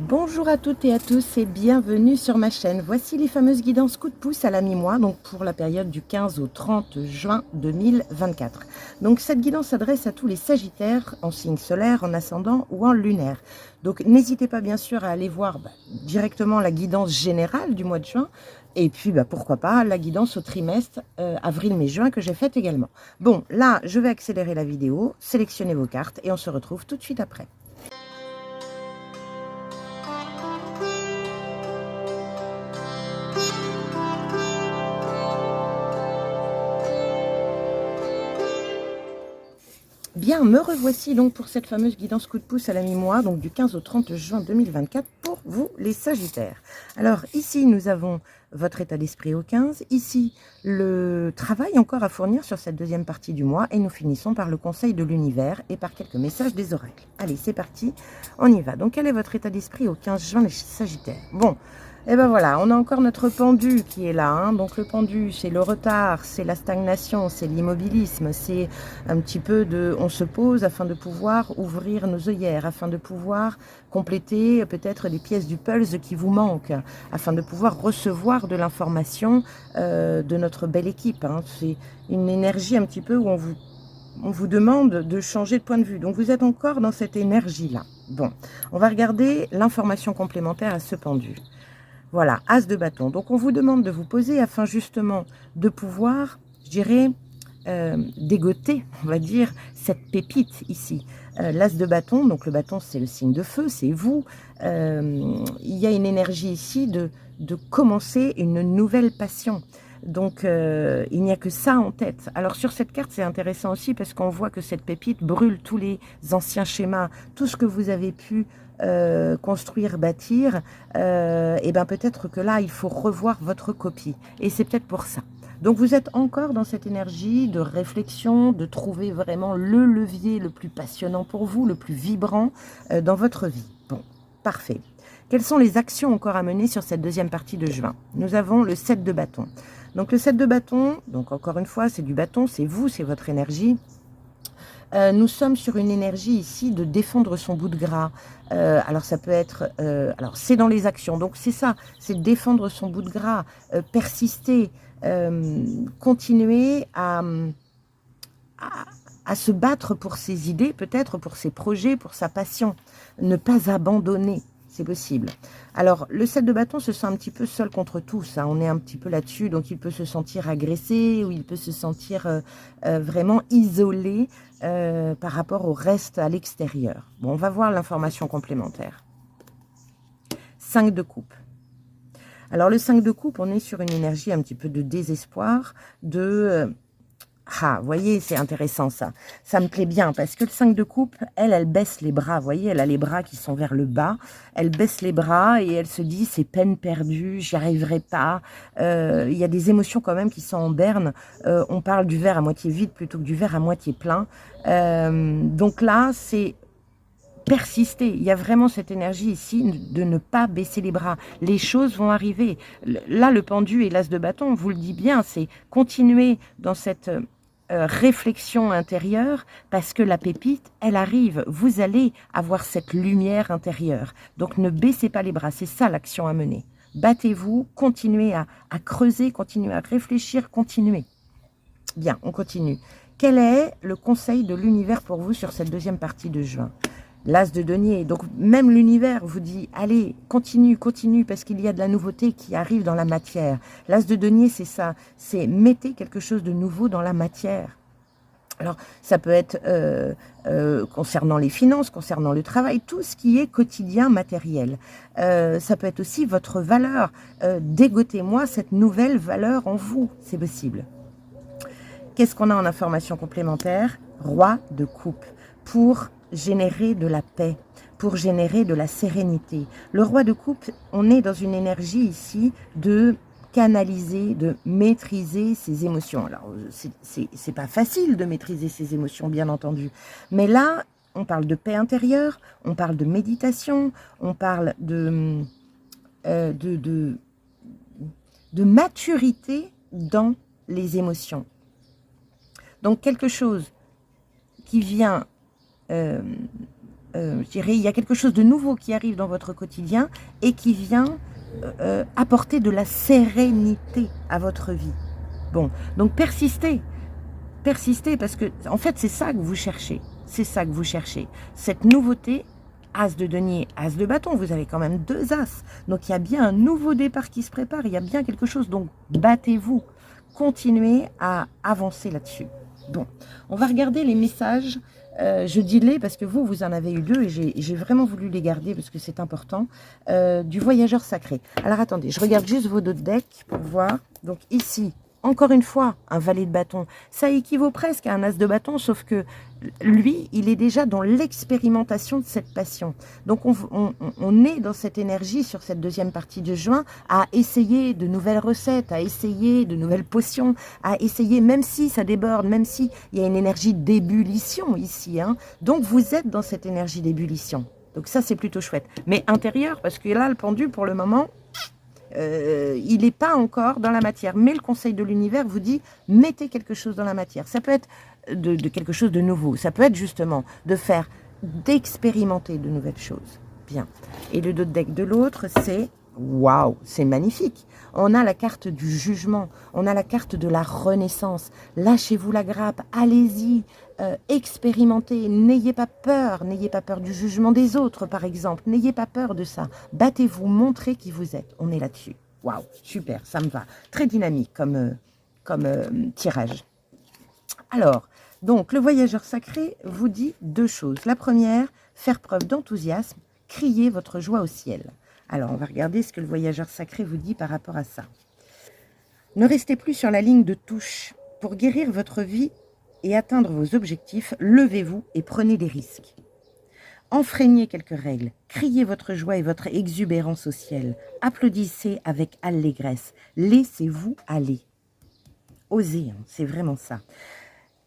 Bonjour à toutes et à tous et bienvenue sur ma chaîne. Voici les fameuses guidances coup de pouce à la mi-mois, donc pour la période du 15 au 30 juin 2024. Donc cette guidance s'adresse à tous les sagittaires en signe solaire, en ascendant ou en lunaire. Donc n'hésitez pas bien sûr à aller voir directement la guidance générale du mois de juin et puis pourquoi pas la guidance au trimestre avril, mai, juin que j'ai faite également. Bon, là je vais accélérer la vidéo, sélectionner vos cartes et on se retrouve tout de suite après. Bien, me revoici donc pour cette fameuse guidance coup de pouce à la mi-mois, donc du 15 au 30 juin 2024 pour vous les Sagittaires. Alors ici, nous avons votre état d'esprit au 15, ici le travail encore à fournir sur cette deuxième partie du mois et nous finissons par le conseil de l'univers et par quelques messages des oracles. Allez, c'est parti, on y va. Donc quel est votre état d'esprit au 15 juin les Sagittaires? Bon, et ben voilà, on a encore notre pendu qui est là. Hein. Donc le pendu, c'est le retard, c'est la stagnation, c'est l'immobilisme, c'est un petit peu de... On se pose afin de pouvoir ouvrir nos œillères, afin de pouvoir compléter peut-être des pièces du puzzle qui vous manquent, afin de pouvoir recevoir de l'information de notre belle équipe. Hein. C'est une énergie un petit peu où on vous demande de changer de point de vue. Donc vous êtes encore dans cette énergie-là. Bon, on va regarder l'information complémentaire à ce pendu. Voilà, as de bâton. Donc, on vous demande de vous poser afin justement de pouvoir, je dirais, dégoter, on va dire, cette pépite ici. L'as de bâton, donc le bâton, c'est le signe de feu, c'est vous. Il y a une énergie ici de commencer une nouvelle passion. Donc, il n'y a que ça en tête. Alors, sur cette carte, c'est intéressant aussi parce qu'on voit que cette pépite brûle tous les anciens schémas, tout ce que vous avez pu construire, bâtir, et bien peut-être que là, il faut revoir votre copie. Et c'est peut-être pour ça. Donc vous êtes encore dans cette énergie de réflexion, de trouver vraiment le levier le plus passionnant pour vous, le plus vibrant dans votre vie. Bon, parfait. Quelles sont les actions encore à mener sur cette deuxième partie de juin? Nous avons le 7 de bâton. Donc le 7 de bâton, donc encore une fois, c'est du bâton, c'est vous, c'est votre énergie. Nous sommes sur une énergie ici de défendre son bout de gras. Alors ça peut être, alors c'est dans les actions, donc c'est ça, c'est défendre son bout de gras, persister, continuer à se battre pour ses idées, peut-être pour ses projets, pour sa passion, ne pas abandonner. C'est possible. Alors, le 7 de bâton se sent un petit peu seul contre tous. Hein. On est un petit peu là-dessus, donc il peut se sentir agressé ou il peut se sentir vraiment isolé par rapport au reste à l'extérieur. Bon, on va voir l'information complémentaire. 5 de coupe. Alors, le 5 de coupe, on est sur une énergie un petit peu de désespoir, de... Ah, vous voyez, c'est intéressant ça. Ça me plaît bien parce que le 5 de coupe, elle baisse les bras. Vous voyez, elle a les bras qui sont vers le bas. Elle baisse les bras et elle se dit, c'est peine perdue, j'y arriverai pas. Il y a des émotions quand même qui sont en berne. On parle du verre à moitié vide plutôt que du verre à moitié plein. Donc là, c'est persister. Il y a vraiment cette énergie ici de ne pas baisser les bras. Les choses vont arriver. Là, le pendu et l'as de bâton, on vous le dit bien, c'est continuer dans cette réflexion intérieure parce que la pépite, elle arrive. Vous allez avoir cette lumière intérieure. Donc, ne baissez pas les bras. C'est ça l'action à mener. Battez-vous, continuez à creuser, continuez à réfléchir, continuez. Bien, on continue. Quel est le conseil de l'univers pour vous sur cette deuxième partie de juin? L'as de denier. Donc, même l'univers vous dit, allez, continue, continue, parce qu'il y a de la nouveauté qui arrive dans la matière. L'as de denier, c'est ça. C'est mettez quelque chose de nouveau dans la matière. Alors, ça peut être concernant les finances, concernant le travail, tout ce qui est quotidien matériel. Ça peut être aussi votre valeur. Dégotez-moi cette nouvelle valeur en vous. C'est possible. Qu'est-ce qu'on a en information complémentaire? Roi de coupe. Pour générer de la paix, pour générer de la sérénité. Le roi de coupe, on est dans une énergie ici de canaliser, de maîtriser ses émotions. Alors, c'est pas facile de maîtriser ses émotions, bien entendu. Mais là, on parle de paix intérieure, on parle de méditation, on parle de maturité dans les émotions. Donc, quelque chose qui vient je dirais, il y a quelque chose de nouveau qui arrive dans votre quotidien et qui vient apporter de la sérénité à votre vie. Bon, donc persistez. Persistez parce que, en fait, c'est ça que vous cherchez. C'est ça que vous cherchez. Cette nouveauté, as de denier, as de bâton, vous avez quand même 2 as. Donc, il y a bien un nouveau départ qui se prépare. Il y a bien quelque chose. Donc, battez-vous. Continuez à avancer là-dessus. Bon, on va regarder les messages. Je dis les parce que vous en avez eu 2 et j'ai vraiment voulu les garder parce que c'est important. Du voyageur sacré. Alors, attendez, je regarde juste vos 2 decks pour voir. Donc, ici, encore une fois, un valet de bâton, ça équivaut presque à un as de bâton, sauf que lui, il est déjà dans l'expérimentation de cette passion. Donc, on est dans cette énergie sur cette deuxième partie de juin à essayer de nouvelles recettes, à essayer de nouvelles potions, à essayer, même si ça déborde, même s'il y a une énergie d'ébullition ici. Hein. Donc, vous êtes dans cette énergie d'ébullition. Donc, ça, c'est plutôt chouette. Mais intérieur, parce que là, le pendu, pour le moment... il n'est pas encore dans la matière, mais le conseil de l'univers vous dit mettez quelque chose dans la matière. Ça peut être de quelque chose de nouveau, ça peut être justement d'expérimenter de nouvelles choses. Bien. Et le dos de deck de l'autre, c'est waouh, c'est magnifique. On a la carte du jugement, on a la carte de la renaissance. Lâchez-vous la grappe, allez-y, expérimentez, n'ayez pas peur du jugement des autres par exemple, n'ayez pas peur de ça. Battez-vous, montrez qui vous êtes, on est là-dessus. Waouh, super, ça me va. Très dynamique comme tirage. Alors, donc le voyageur sacré vous dit 2 choses. La première, faire preuve d'enthousiasme, crier votre joie au ciel. Alors, on va regarder ce que le voyageur sacré vous dit par rapport à ça. Ne restez plus sur la ligne de touche. Pour guérir votre vie et atteindre vos objectifs, levez-vous et prenez des risques. Enfreignez quelques règles, criez votre joie et votre exubérance au ciel. Applaudissez avec allégresse. Laissez-vous aller. Osez, hein, c'est vraiment ça.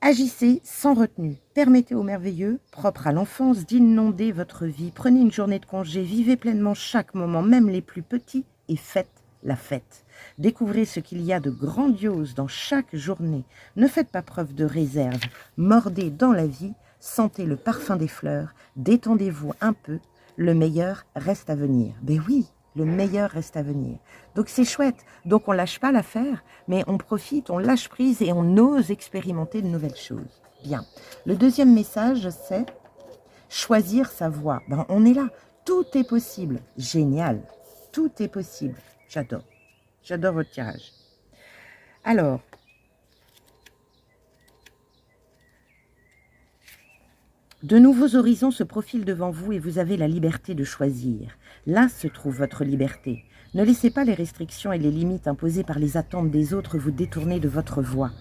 Agissez sans retenue. Permettez au merveilleux, propre à l'enfance, d'inonder votre vie. Prenez une journée de congé, vivez pleinement chaque moment, même les plus petits, et faites la fête. Découvrez ce qu'il y a de grandiose dans chaque journée. Ne faites pas preuve de réserve. Mordez dans la vie, sentez le parfum des fleurs, détendez-vous un peu. Le meilleur reste à venir. Ben oui, le meilleur reste à venir. Donc c'est chouette. Donc on lâche pas l'affaire, mais on profite, on lâche prise et on ose expérimenter de nouvelles choses. Bien. Le deuxième message, c'est choisir sa voie. Ben, on est là. Tout est possible. Génial. Tout est possible. J'adore. J'adore votre tirage. Alors, de nouveaux horizons se profilent devant vous et vous avez la liberté de choisir. Là se trouve votre liberté. Ne laissez pas les restrictions et les limites imposées par les attentes des autres vous détourner de votre voie.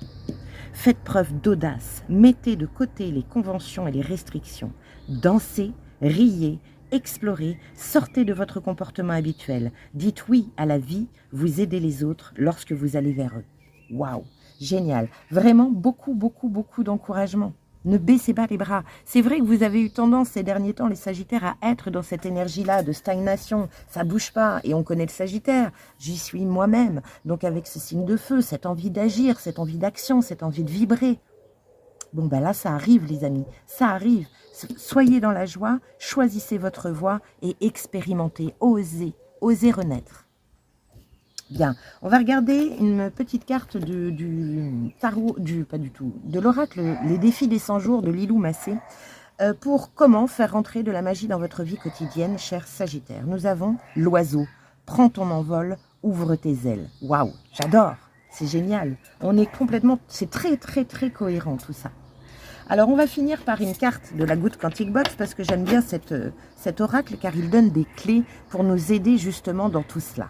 Faites preuve d'audace, mettez de côté les conventions et les restrictions. Dansez, riez, explorez, sortez de votre comportement habituel. Dites oui à la vie, vous aidez les autres lorsque vous allez vers eux. Waouh, génial. Vraiment beaucoup d'encouragement. Ne baissez pas les bras. C'est vrai que vous avez eu tendance ces derniers temps, les Sagittaires, à être dans cette énergie-là de stagnation. Ça bouge pas. Et on connaît le Sagittaire. J'y suis moi-même. Donc avec ce signe de feu, cette envie d'agir, cette envie d'action, cette envie de vibrer. Bon ben là, ça arrive les amis. Ça arrive. Soyez dans la joie, choisissez votre voie et expérimentez. Osez. Osez renaître. Bien, on va regarder une petite carte du tarot, pas du tout, de l'oracle, les défis des 100 jours de Lilou Massé, pour comment faire rentrer de la magie dans votre vie quotidienne, cher Sagittaire. Nous avons l'oiseau, prends ton envol, ouvre tes ailes. Waouh, j'adore, c'est génial. On est complètement, c'est très cohérent tout ça. Alors on va finir par une carte de la Good Quantic Box parce que j'aime bien cet oracle car il donne des clés pour nous aider justement dans tout cela.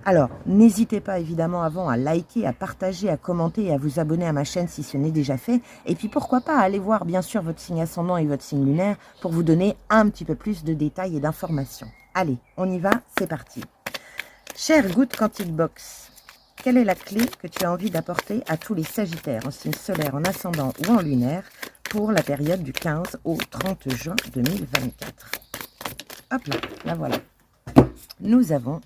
Alors, n'hésitez pas évidemment avant à liker, à partager, à commenter et à vous abonner à ma chaîne si ce n'est déjà fait. Et puis pourquoi pas aller voir bien sûr votre signe ascendant et votre signe lunaire pour vous donner un petit peu plus de détails et d'informations. Allez, on y va, c'est parti. Cher Good Quantic Box, quelle est la clé que tu as envie d'apporter à tous les Sagittaires en signe solaire, en ascendant ou en lunaire pour la période du 15 au 30 juin 2024 ? Hop là, la voilà. Nous avons...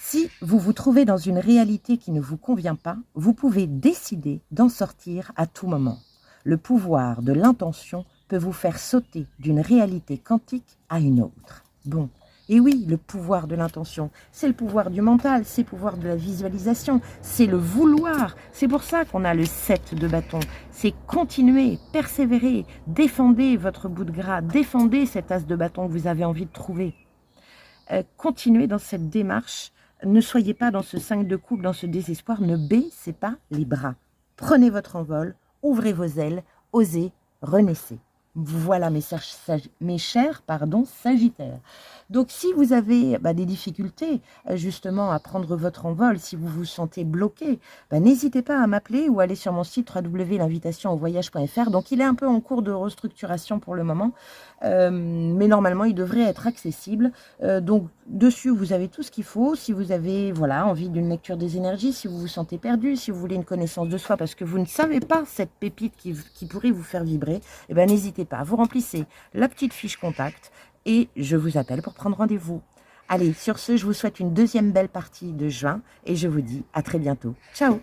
Si vous vous trouvez dans une réalité qui ne vous convient pas, vous pouvez décider d'en sortir à tout moment. Le pouvoir de l'intention peut vous faire sauter d'une réalité quantique à une autre. Bon, et oui, le pouvoir de l'intention, c'est le pouvoir du mental, c'est le pouvoir de la visualisation, c'est le vouloir. C'est pour ça qu'on a le 7 de bâton. C'est continuer, persévérer, défendez votre bout de gras, défendez cet as de bâton que vous avez envie de trouver. Continuez dans cette démarche, ne soyez pas dans ce 5 de coupe, dans ce désespoir, ne baissez pas les bras. Prenez votre envol, ouvrez vos ailes, osez, renaissez. Voilà mes chers Sagittaires. Donc si vous avez des difficultés justement à prendre votre envol, si vous vous sentez bloqué, n'hésitez pas à m'appeler ou aller sur mon site www.l'invitationauvoyage.fr. Donc il est un peu en cours de restructuration pour le moment, mais normalement il devrait être accessible. Donc dessus vous avez tout ce qu'il faut. Si vous avez envie d'une lecture des énergies, si vous vous sentez perdu, si vous voulez une connaissance de soi parce que vous ne savez pas cette pépite qui pourrait vous faire vibrer, n'hésitez pas. Vous remplissez la petite fiche contact et je vous appelle pour prendre rendez-vous. Allez, sur ce, je vous souhaite une deuxième belle partie de juin et je vous dis à très bientôt. Ciao!